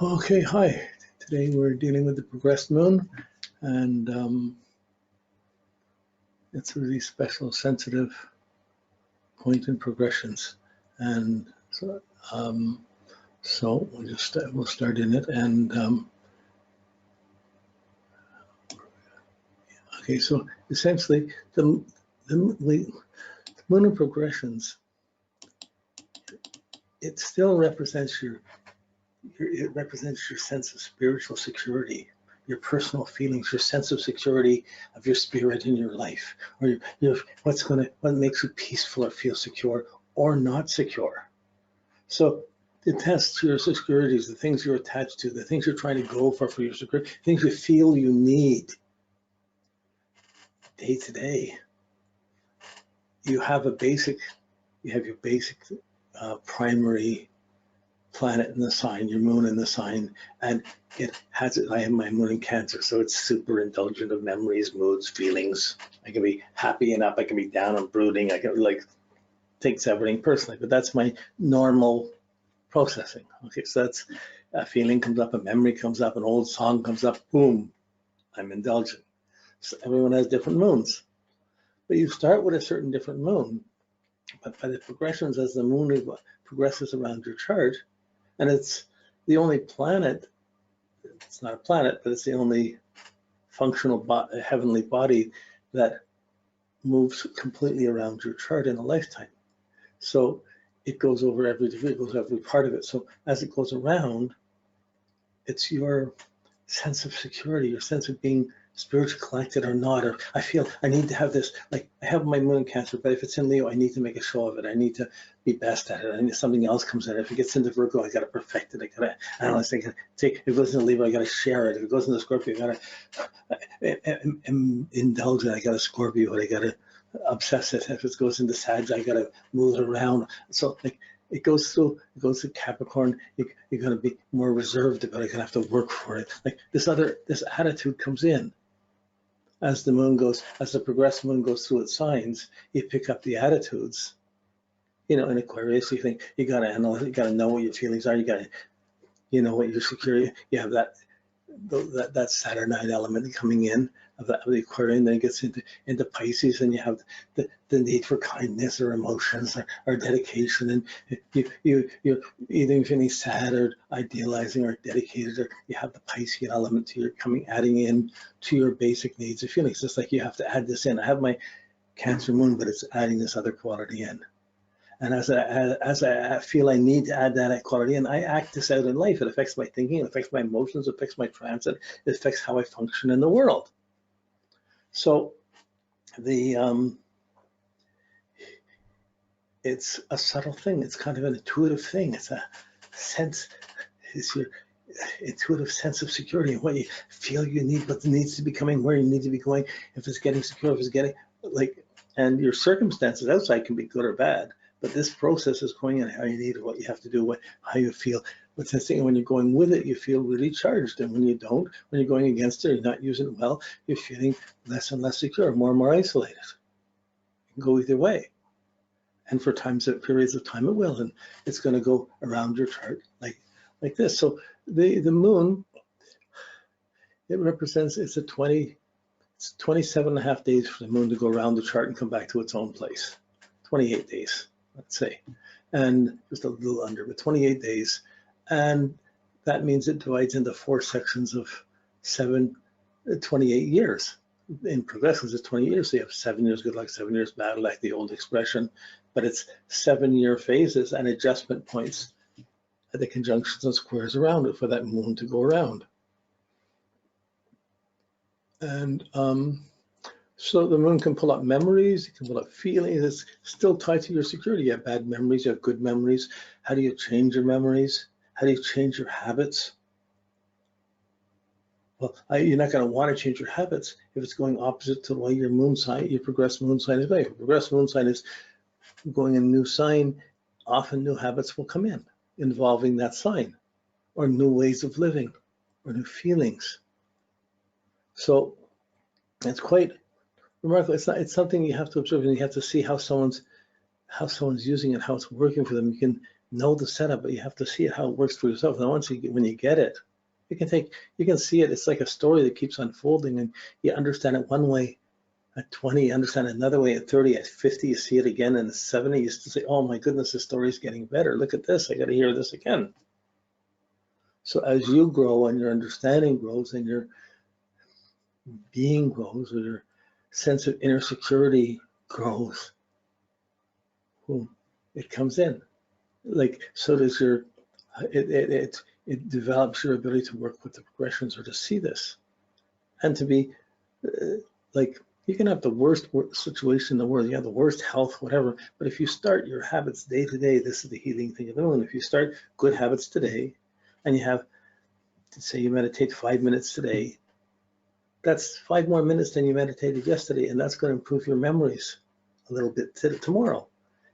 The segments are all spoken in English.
Okay, hi. Today we're dealing with the progressed moon, and it's a really special, sensitive point in progressions. And so we'll start in it. And okay, so essentially, the moon in progressions, it still represents it represents your sense of spiritual security, your personal feelings, your sense of security of your spirit in your life, or what makes you peaceful or feel secure or not secure. So it tests your securities, the things you're attached to, the things you're trying to go for your security, things you feel you need day to day. You have your basic primary planet in the sign, your moon in the sign, and I have my moon in Cancer, so it's super indulgent of memories, moods, feelings. I can be happy and up, I can be down and brooding, I can takes everything personally, but that's my normal processing. Okay, so that's a feeling comes up, a memory comes up, an old song comes up, boom, I'm indulgent. So everyone has different moons, but you start with a certain different moon, but by the progressions as the moon progresses around your chart, and it's the only planet, it's not a planet, but it's the only functional heavenly body that moves completely around your chart in a lifetime. So it goes over every part of it. So as it goes around, it's your sense of security, your sense of being spiritually collected or not, or I feel I need to have this, like I have my moon in Cancer, but if it's in Leo, I need to make a show of it. I need to be best at it. I need something else comes in. If it gets into Virgo, I got to perfect it. I got to analyze it. If it goes into Libra, I got to share it. If it goes into Scorpio, I got to indulge it. I got to Scorpio it. I got to obsess it. If it goes into Sag, I got to move it around. So it goes to Capricorn, you're going to be more reserved about it. You're going to have to work for it. Like this attitude comes in. As the progressive moon goes through its signs, you pick up the attitudes. In Aquarius, you think you got to analyze, you got to know what your feelings are. You got to, what you're secure. You have that Saturnine element coming in of the Aquarian. Then it gets into Pisces, and you have the need for kindness or emotions or dedication, and you're either feeling sad or idealizing or dedicated, or you have the Piscean element to your adding in to your basic needs and feelings. Just like you have to add this in. I have my Cancer moon, but it's adding this other quality in. And as I feel I need to add that quality, and I act this out in life, it affects my thinking, it affects my emotions, it affects my transit, it affects how I function in the world. So it's a subtle thing. It's kind of an intuitive thing. It's a sense. It's your intuitive sense of security and what you feel you need, what needs to be coming, where you need to be going. If it's getting secure, if it's getting and your circumstances outside can be good or bad. But this process is going in how you need it, what you have to do, how you feel. But the thing, when you're going with it, you feel really charged. And when you don't, when you're going against it, you're not using it well, you're feeling less and less secure, more and more isolated. You can go either way. And for periods of time, it will. And it's going to go around your chart like this. So the moon, it represents, it's 27 and a half days for the moon to go around the chart and come back to its own place. 28 days. Let's say, and just a little under, but 28 days. And that means it divides into 4 sections of 28 years. In progressions, it's 20 years. So you have 7 years good luck, 7 years bad luck, the old expression, but it's 7-year phases and adjustment points at the conjunctions and squares around it for that moon to go around. And so the moon can pull up memories, it can pull up feelings. It's still tied to your security. You have bad memories, you have good memories. How do you change your memories? How do you change your habits? Well, you're not going to want to change your habits if it's going opposite to the way your moon sign, your progressive moon sign is going. If your progressive moon sign is going in a new sign, often new habits will come in involving that sign, or new ways of living, or new feelings. So it's quite remarkable. It's something you have to observe, and you have to see how someone's using it, how it's working for them. You can know the setup, but you have to see it, how it works for yourself. And once when you get it, you can see it. It's like a story that keeps unfolding, and you understand it one way at 20, you understand it another way at 30, at 50, you see it again, and at 70, you still say, oh my goodness, the story's getting better. Look at this, I got to hear this again. So as you grow and your understanding grows and your being grows, or your sense of inner security grows, it comes in. Like, so does your, it develops your ability to work with the progressions, or to see this, and to be like, you can have the worst situation in the world, you have the worst health, whatever, but if you start your habits day to day, this is the healing thing of the moon. If you start good habits today, and you have, say you meditate 5 minutes today, that's 5 more minutes than you meditated yesterday, and that's going to improve your memories a little bit tomorrow.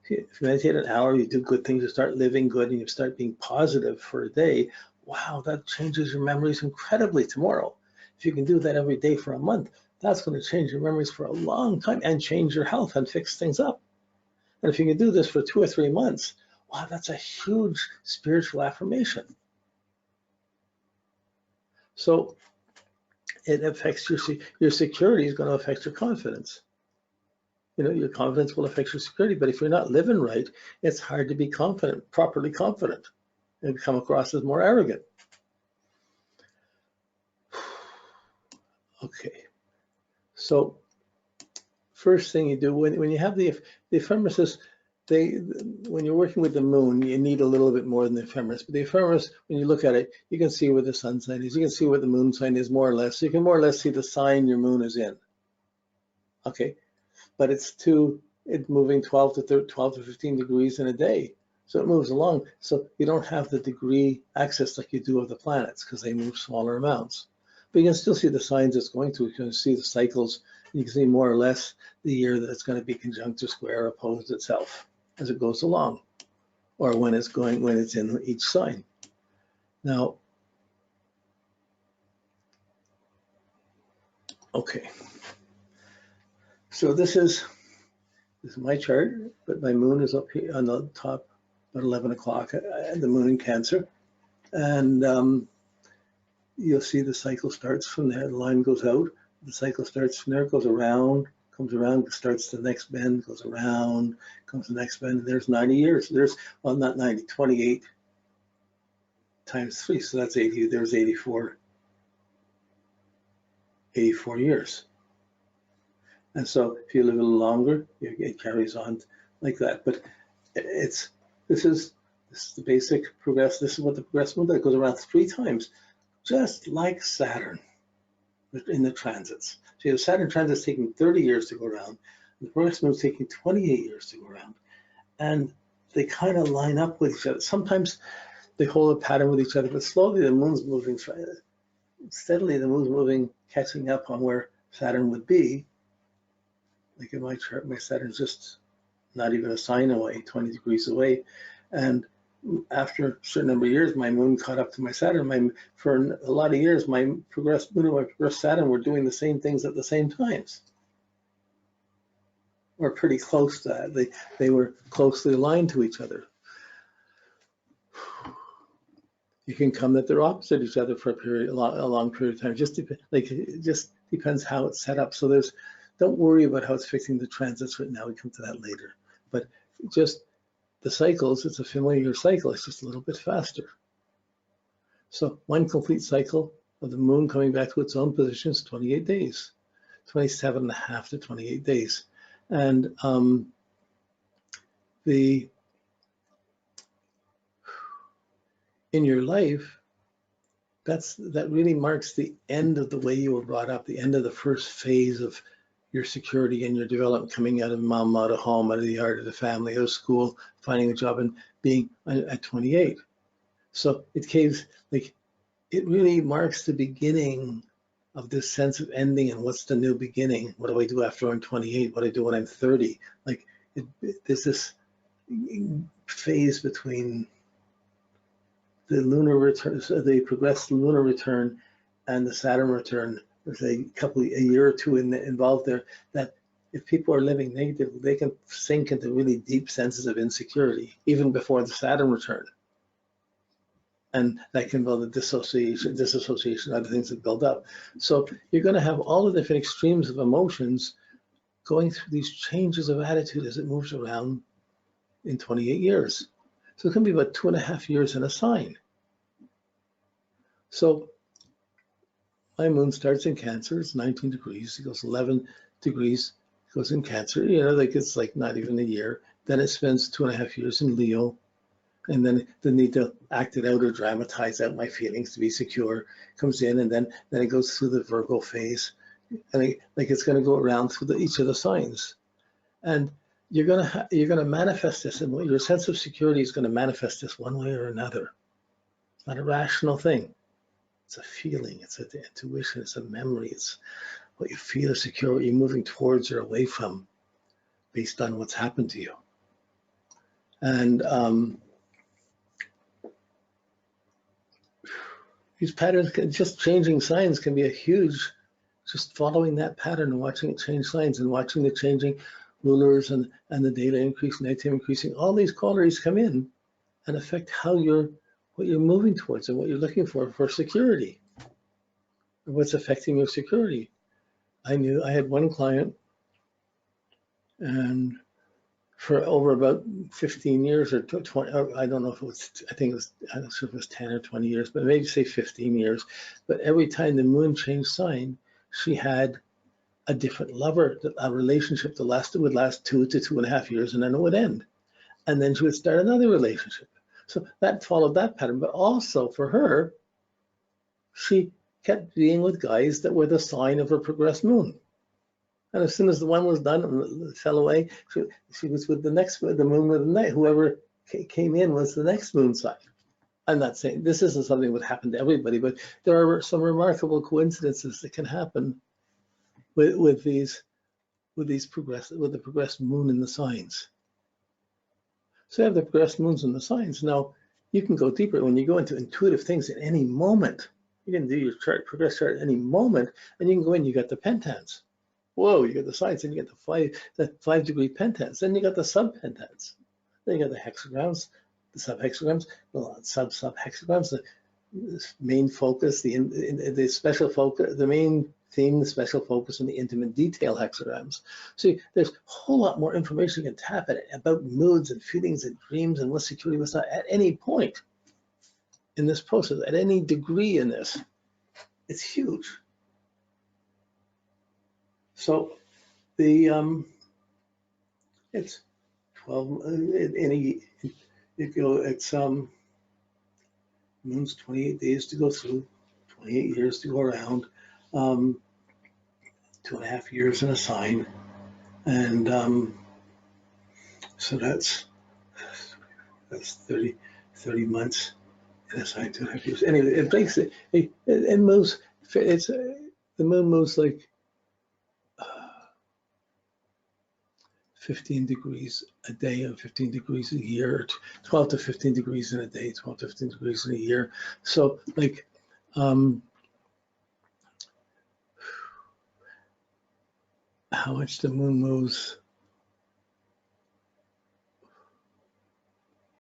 If you meditate an hour, you do good things, you start living good, and you start being positive for a day, wow, that changes your memories incredibly tomorrow. If you can do that every day for a month, that's going to change your memories for a long time and change your health and fix things up. And if you can do this for 2 or 3 months, wow, that's a huge spiritual affirmation. So it affects your security is going to affect your confidence. You know, your confidence will affect your security, but if you're not living right, it's hard to be confident, properly confident, and come across as more arrogant. Okay, so first thing you do when you have the ephemeris, when you're working with the moon, you need a little bit more than the ephemeris. But the ephemeris, when you look at it, you can see where the sun sign is, you can see where the moon sign is, more or less. So you can more or less see the sign your moon is in. Okay, but it's moving 12 to 15 degrees in a day. So it moves along. So you don't have the degree access like you do of the planets, because they move smaller amounts. But you can still see the signs it's going to. You can see the cycles. You can see more or less the year that it's going to be conjunct or square or opposed itself as it goes along, or when it's in each sign. Now, okay. So this is my chart, but my moon is up here on the top at 11 o'clock, the moon in Cancer. And you'll see the cycle starts from there. The line goes out. The cycle starts from there, goes around, comes around, starts the next bend, goes around, comes the next bend. And there's 90 years. There's, well, not 90, 28 times 3. So that's 80. There's 84 years. And so if you live a little longer, it carries on like that. But this is the basic progress. This is what the progress moon does. It goes around 3 times, just like Saturn in the transits. So the Saturn transit's taking 30 years to go around. The progress moon's taking 28 years to go around. And they kind of line up with each other. Sometimes they hold a pattern with each other, but slowly the moon's moving, steadily the moon's moving, catching up on where Saturn would be. Like in my chart, my Saturn's just not even a sign away, 20 degrees away. And after a certain number of years, my moon caught up to my Saturn. For a lot of years, my progressed moon and my progressed Saturn were doing the same things at the same times. Or pretty close to that. They were closely aligned to each other. You can come that they're opposite each other for a long period of time. It just depends how it's set up. So don't worry about how it's fixing the transits right now. We come to that later. But just the cycles, it's a familiar cycle. It's just a little bit faster. So one complete cycle of the moon coming back to its own position is 28 days, 27 and a half to 28 days. And in your life, that really marks the end of the way you were brought up, the end of the first phase of your security and your development, coming out of mom, out of home, out of the yard, out of the family, out of school, finding a job, and being at 28. So it really marks the beginning of this sense of ending and what's the new beginning. What do I do after I'm 28? What do I do when I'm 30? There's this phase between the lunar return, the progressed lunar return, and the Saturn return. There's a year or two involved there that if people are living negative, they can sink into really deep senses of insecurity, even before the Saturn return. And that can build a disassociation, other things that build up. So you're going to have all the different extremes of emotions going through these changes of attitude as it moves around in 28 years. So it can be about 2.5 years in a sign. So my moon starts in Cancer, it's 19 degrees, it goes 11 degrees, goes in Cancer, you know, like it's like not even a year. Then it spends 2.5 years in Leo, and then the need to act it out or dramatize out my feelings to be secure comes in, and then it goes through the Virgo phase, and it's going to go around through each of the signs, and you're gonna manifest this, and your sense of security is going to manifest this one way or another. It's not a rational thing. It's a feeling, it's an intuition, it's a memory, it's what you feel is secure, what you're moving towards or away from based on what's happened to you. And these patterns, just changing signs can be a huge, just following that pattern and watching it change signs and watching the changing rulers and the data increase, nighttime increasing, all these qualities come in and affect how what you're moving towards and what you're looking for security, and what's affecting your security. I had one client, and for over about 15 years or 20, I don't know if it was, I think it was, I'm not sure if it was 10 or 20 years, but maybe say 15 years. But every time the moon changed sign, she had a different lover, a relationship that would last 2 to 2.5 years, and then it would end. And then she would start another relationship. So that followed that pattern. But also for her, she kept being with guys that were the sign of her progressed moon. And as soon as the one was done and fell away, she was with the moon with the night. Whoever came in was the next moon sign. I'm not saying this isn't something that would happen to everybody, but there are some remarkable coincidences that can happen with the progressed moon in the signs. So you have the progressed moons in the signs. Now you can go deeper when you go into intuitive things at any moment. You can do your chart, progress chart at any moment, and you can go in. You got the pentans. Whoa, you got the signs, and you get the 5-degree pentans. Then you got the sub-pentans. Then you got the hexagrams, the sub-hexagrams, the sub-hexagrams, the main focus, the special focus, the main theme, the special focus, and the intimate detail hexagrams. So there's a whole lot more information you can tap at about moods and feelings and dreams and what security was not at any point in this process, at any degree in this. It's huge. So it's 12 it's moon's 28 days to go through, 28 years to go around, 2.5 years in a sign, and so that's 30 months in a sign, 2.5 years. Anyway, it breaks it moves. The moon moves like 15 degrees a day and 15 degrees a year, 12 to 15 degrees in a day, 12 to 15 degrees in a year. So like, how much the moon moves